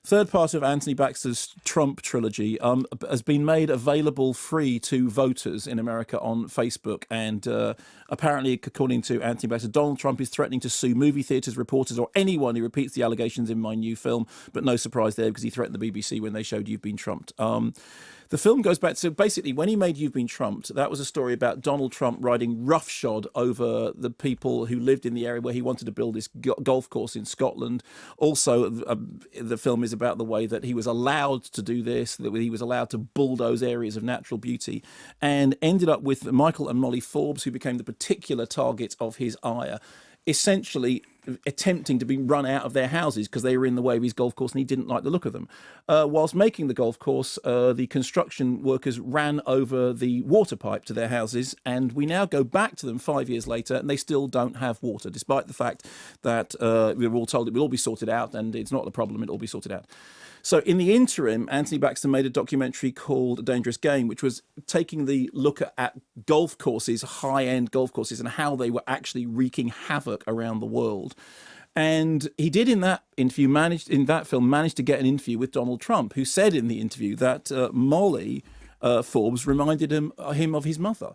third part of Anthony Baxter's Trump trilogy has been made available free to voters in America on Facebook. And apparently, according to Anthony Baxter, Donald Trump is threatening to sue movie theatres, reporters, or anyone who repeats the allegations in my new film. But no surprise there, because he threatened the BBC when they showed You've Been Trumped. The film goes back to, basically, when he made You've Been Trumped, that was a story about Donald Trump riding roughshod over the people who lived in the area where he wanted to build this golf course in Scotland. Also, the film is about the way that he was allowed to do this, that he was allowed to bulldoze areas of natural beauty, and ended up with Michael and Molly Forbes, who became the particular target of his ire, essentially attempting to be run out of their houses because they were in the way of his golf course and he didn't like the look of them. Whilst making the golf course, the construction workers ran over the water pipe to their houses, and we now go back to them 5 years later and they still don't have water, despite the fact that we were all told it will all be sorted out, and it's not a problem, it'll all be sorted out. So in the interim, Anthony Baxter made a documentary called A Dangerous Game, which was taking the look at golf courses, high-end golf courses, and how they were actually wreaking havoc around the world. And he did in that interview, managed to get an interview with Donald Trump, who said in the interview that Molly Forbes reminded him of his mother.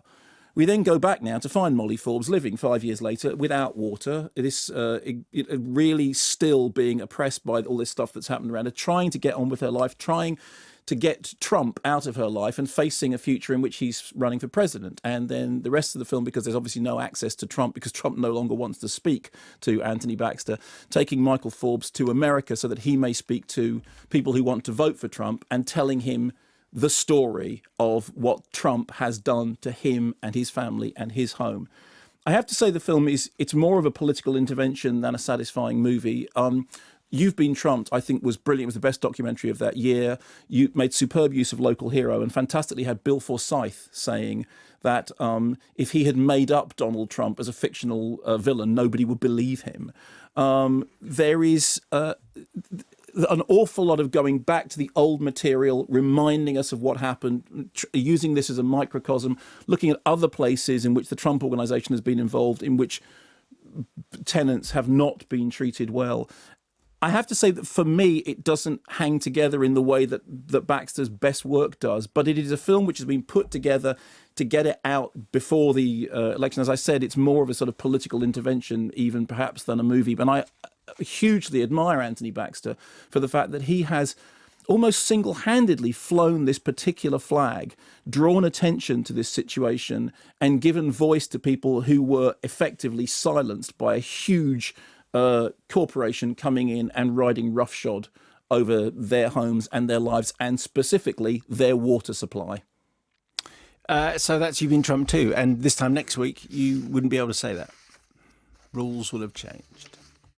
We then go back now to find Molly Forbes living 5 years later without water, really still being oppressed by all this stuff that's happened around her, trying to get on with her life, trying to get Trump out of her life and facing a future in which he's running for president. And then the rest of the film, because there's obviously no access to Trump, because Trump no longer wants to speak to Anthony Baxter, taking Michael Forbes to America so that he may speak to people who want to vote for Trump and telling him the story of what Trump has done to him and his family and his home. I have to say the film it's more of a political intervention than a satisfying movie. You've Been Trumped, I think, was brilliant. It was the best documentary of that year. You made superb use of local hero and fantastically had Bill Forsyth saying that if he had made up Donald Trump as a fictional villain, nobody would believe him. There is an awful lot of going back to the old material, reminding us of what happened, using this as a microcosm, looking at other places in which the Trump organization has been involved, in which tenants have not been treated well. I have to say that for me, it doesn't hang together in the way that Baxter's best work does, but it is a film which has been put together to get it out before the election. As I said, it's more of a sort of political intervention even perhaps than a movie. But I hugely admire Anthony Baxter for the fact that he has almost single-handedly flown this particular flag, drawn attention to this situation, and given voice to people who were effectively silenced by a huge corporation coming in and riding roughshod over their homes and their lives, and specifically their water supply. So that's You've Been Trumped too, and this time next week you wouldn't be able to say that. Rules will have changed.